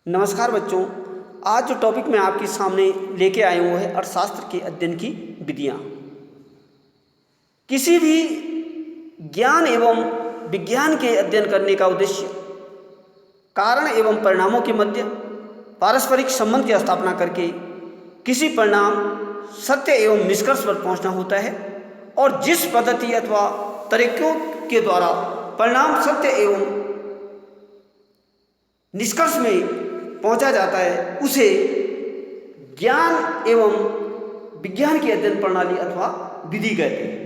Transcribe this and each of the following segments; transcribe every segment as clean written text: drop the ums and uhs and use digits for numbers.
नमस्कार बच्चों। आज जो टॉपिक मैं आपके सामने लेके आया हूँ वो है अर्थशास्त्र के अध्ययन की विधियाँ। किसी भी ज्ञान एवं विज्ञान के अध्ययन करने का उद्देश्य कारण एवं परिणामों के मध्य पारस्परिक संबंध की स्थापना करके किसी परिणाम सत्य एवं निष्कर्ष पर पहुँचना होता है। और जिस पद्धति अथवा तरीकों के द्वारा परिणाम सत्य एवं निष्कर्ष में पहुंचा जाता है उसे ज्ञान एवं विज्ञान की अध्ययन प्रणाली अथवा विधि कहते हैं।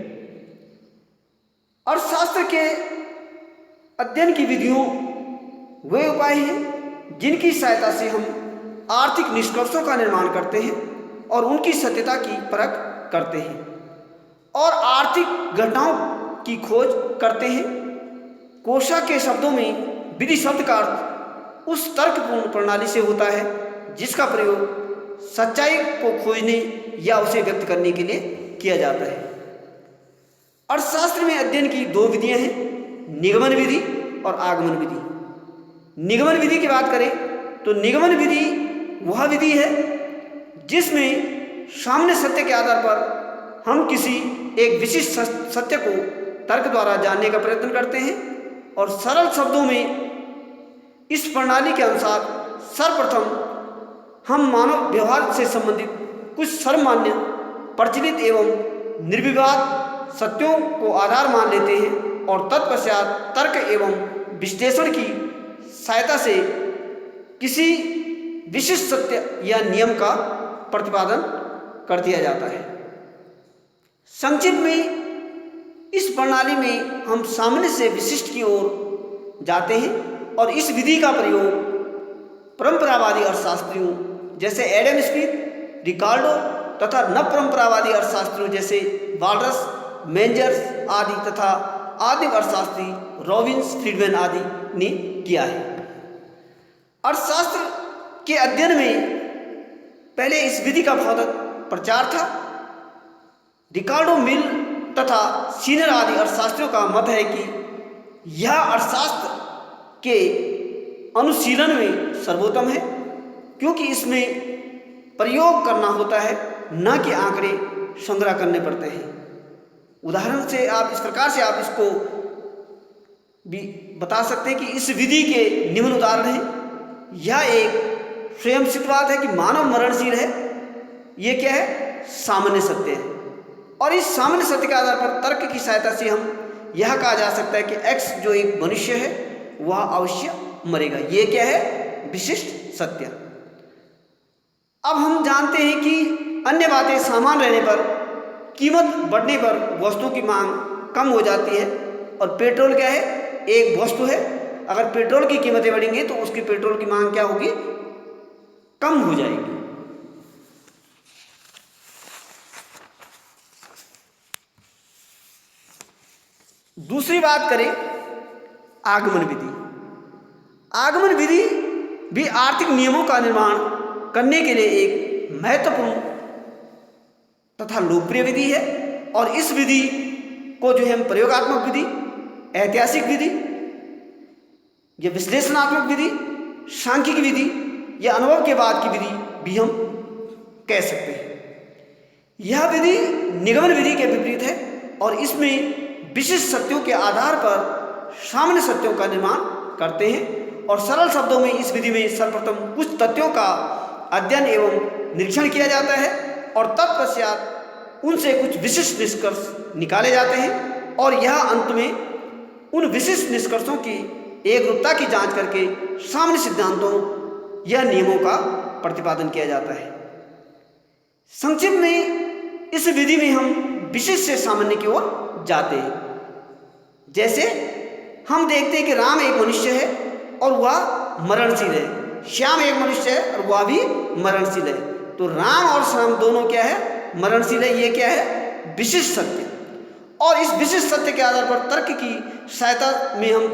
अर्थशास्त्र के अध्ययन की विधियों वे उपाय हैं जिनकी सहायता से हम आर्थिक निष्कर्षों का निर्माण करते हैं और उनकी सत्यता की परख करते हैं और आर्थिक घटनाओं की खोज करते हैं। कोशा के शब्दों में विधि शब्द का अर्थ उस तर्कपूर्ण प्रणाली से होता है जिसका प्रयोग सच्चाई को खोजने या उसे व्यक्त करने के लिए किया जाता है। अर्थशास्त्र में अध्ययन की दो विधियां हैं, निगमन विधि और आगमन विधि। निगमन विधि की बात करें तो निगमन विधि वह विधि है जिसमें सामान्य सत्य के आधार पर हम किसी एक विशिष्ट सत्य को तर्क द्वारा जानने का प्रयत्न करते हैं। और सरल शब्दों में इस प्रणाली के अनुसार सर्वप्रथम हम मानव व्यवहार से संबंधित कुछ सर्वमान्य प्रचलित एवं निर्विवाद सत्यों को आधार मान लेते हैं और तत्पश्चात तर्क एवं विश्लेषण की सहायता से किसी विशिष्ट सत्य या नियम का प्रतिपादन कर दिया जाता है। संक्षिप्त में इस प्रणाली में हम सामान्य से विशिष्ट की ओर जाते हैं और इस विधि का प्रयोग परंपरावादी अर्थशास्त्रियों जैसे एडम स्मिथ, रिकार्डो तथा न परंपरावादी अर्थशास्त्रियों जैसे वाल्रस, मेंजर्स आदि तथा आदिम अर्थशास्त्री रॉबिन्स, फ्रीडमैन आदि ने किया है। अर्थशास्त्र के अध्ययन में पहले इस विधि का बहुत प्रचार था। रिकार्डो, मिल तथा सीनियर आदि अर्थशास्त्रियों का मत है कि यह अर्थशास्त्र के अनुशीलन में सर्वोत्तम है क्योंकि इसमें प्रयोग करना होता है न कि आंकड़े संग्रह करने पड़ते हैं। उदाहरण से आप इस प्रकार से आप इसको भी बता सकते हैं कि इस विधि के निम्न उदाहरण हैं। यह एक स्वयं सिद्ध बात है कि मानव मरणशील है। ये क्या है? सामान्य सत्य है। और इस सामान्य सत्य के आधार पर तर्क की सहायता से हम यह कहा जा सकता है कि एक्स जो एक मनुष्य है वह अवश्य मरेगा। ये क्या है? विशिष्ट सत्य। अब हम जानते हैं कि अन्य बातें समान रहने पर, कीमत बढ़ने पर वस्तुओं की मांग कम हो जाती है। और पेट्रोल क्या है? एक वस्तु है। अगर पेट्रोल की कीमतें बढ़ेंगी तो उसकी पेट्रोल की मांग क्या होगी? कम हो जाएगी। दूसरी बात करें आगमन विधि। आगमन विधि भी आर्थिक नियमों का निर्माण करने के लिए एक महत्वपूर्ण तथा लोकप्रिय विधि है। और इस विधि को जो है हम प्रयोगात्मक विधि, ऐतिहासिक विधि या विश्लेषणात्मक विधि, सांख्यिकी विधि या अनुभव के बाद की विधि भी हम कह सकते हैं। यह विधि निगमन विधि के विपरीत है और इसमें विशिष्ट सत्यों के आधार पर सामान्य सत्यों का निर्माण करते हैं। और सरल शब्दों में इस विधि में सर्वप्रथम कुछ तथ्यों का अध्ययन एवं निरीक्षण किया जाता है और तत्पश्चात उनसे कुछ विशिष्ट निष्कर्ष निकाले जाते हैं और यह अंत में उन विशिष्ट निष्कर्षों की एकरूपता की जांच करके सामान्य सिद्धांतों या नियमों का प्रतिपादन किया जाता है। संक्षिप्त में इस विधि में हम विशिष्ट से सामान्य की ओर जाते हैं। जैसे हम देखते हैं कि राम एक मनुष्य है और वह मरणशील है, श्याम एक मनुष्य है और वह भी मरणशील है। तो राम और श्याम दोनों क्या है? मरणशील है। ये क्या है? विशिष्ट सत्य। और इस विशिष्ट सत्य के आधार पर तर्क की सहायता में हम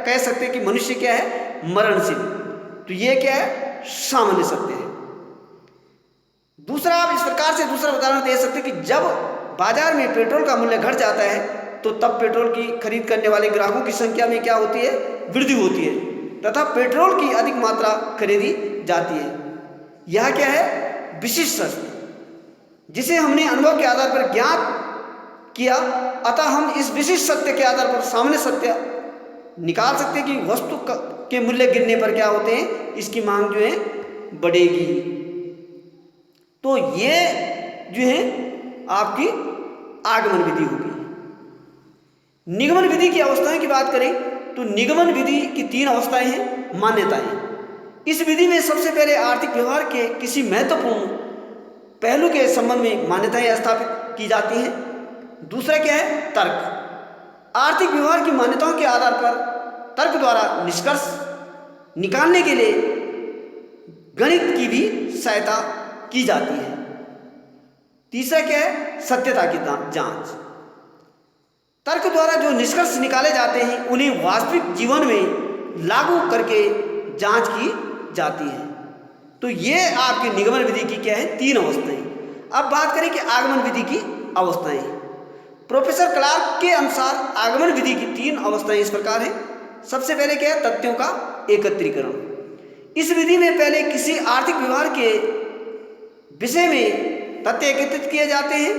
कह सकते हैं कि मनुष्य क्या है? मरणशील। तो ये क्या है? सामान्य सत्य है। दूसरा, आप इस प्रकार से दूसरा उदाहरण दे सकते हैं कि जब बाजार में पेट्रोल का मूल्य घट जाता है तो तब पेट्रोल की खरीद करने वाले ग्राहकों की संख्या में क्या होती है? वृद्धि होती है। तथा पेट्रोल की अधिक मात्रा खरीदी जाती है। यह क्या है? विशिष्ट सत्य, जिसे हमने अनुभव के आधार पर ज्ञात किया। अतः हम इस विशिष्ट सत्य के आधार पर सामान्य सत्य निकाल सकते हैं कि वस्तु के मूल्य गिरने पर क्या होते हैं, इसकी मांग जो है बढ़ेगी। तो ये जो है आपकी आगमन विधि होगी। निगमन विधि की अवस्थाओं की बात करें तो निगमन विधि की 3 अवस्थाएं हैं, मान्यताएं। इस विधि में सबसे पहले आर्थिक व्यवहार के किसी महत्वपूर्ण पहलू के संबंध में मान्यताएं स्थापित की जाती हैं। दूसरा क्या है? तर्क। आर्थिक व्यवहार की मान्यताओं के आधार पर तर्क द्वारा निष्कर्ष निकालने के लिए गणित की भी सहायता की जाती है। तीसरा क्या है? सत्यता की जांच। तर्क द्वारा जो निष्कर्ष निकाले जाते हैं उन्हें वास्तविक जीवन में लागू करके जांच की जाती है। तो ये आपकी निगमन विधि की क्या है? 3 अवस्थाएं। अब बात करें कि आगमन विधि की अवस्थाएं। प्रोफेसर क्लार्क के अनुसार आगमन विधि की 3 अवस्थाएं इस प्रकार हैं। सबसे पहले क्या है? तथ्यों का एकत्रीकरण। इस विधि में पहले किसी आर्थिक व्यवहार के विषय में तथ्य एकत्रित किए जाते हैं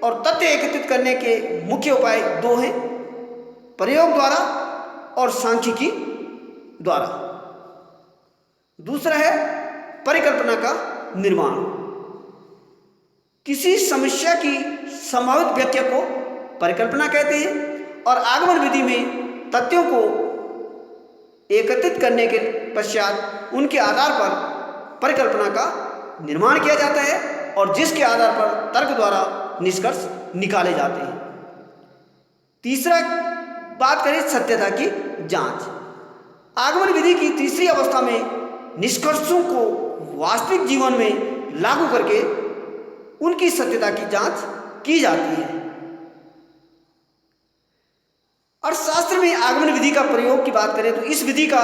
और तथ्य एकत्रित करने के मुख्य उपाय 2 हैं, प्रयोग द्वारा और सांख्यिकी द्वारा। दूसरा है परिकल्पना का निर्माण। किसी समस्या की संभावित व्याख्या को परिकल्पना कहते हैं और आगमन विधि में तथ्यों को एकत्रित करने के पश्चात उनके आधार पर परिकल्पना का निर्माण किया जाता है और जिसके आधार पर तर्क द्वारा निष्कर्ष निकाले जाते हैं। तीसरा बात करें सत्यता की जांच। आगमन विधि की तीसरी अवस्था में निष्कर्षों को वास्तविक जीवन में लागू करके उनकी सत्यता की जांच की जाती है। अर्थशास्त्र में आगमन विधि का प्रयोग की बात करें तो इस विधि का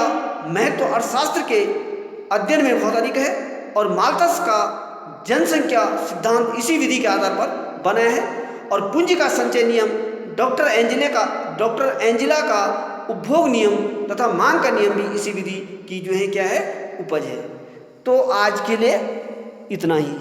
महत्व अर्थशास्त्र के अध्ययन में बहुत अधिक है और माल्थस का जनसंख्या सिद्धांत इसी विधि के आधार पर बना है और पूंजी का संचय नियम डॉक्टर एंजेला का उपभोग नियम तथा मांग का नियम भी इसी विधि की जो है क्या है? उपज है। तो आज के लिए इतना ही।